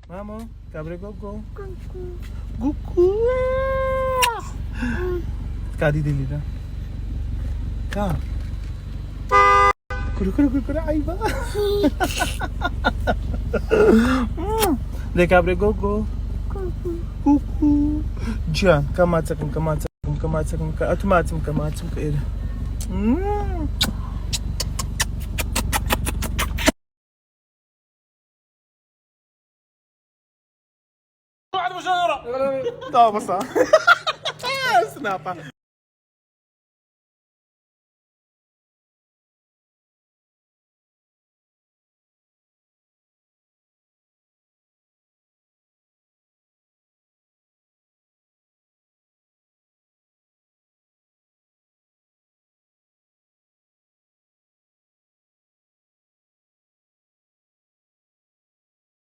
Mamo, cabre gogo. Gugu. Kadi dili na. Ka. Kuru ayba. Le cabre gogo. Gugu. Jwan, kamatsakum. Atumatsum ka ira. واحد مشهورة. طابصة. سنابة.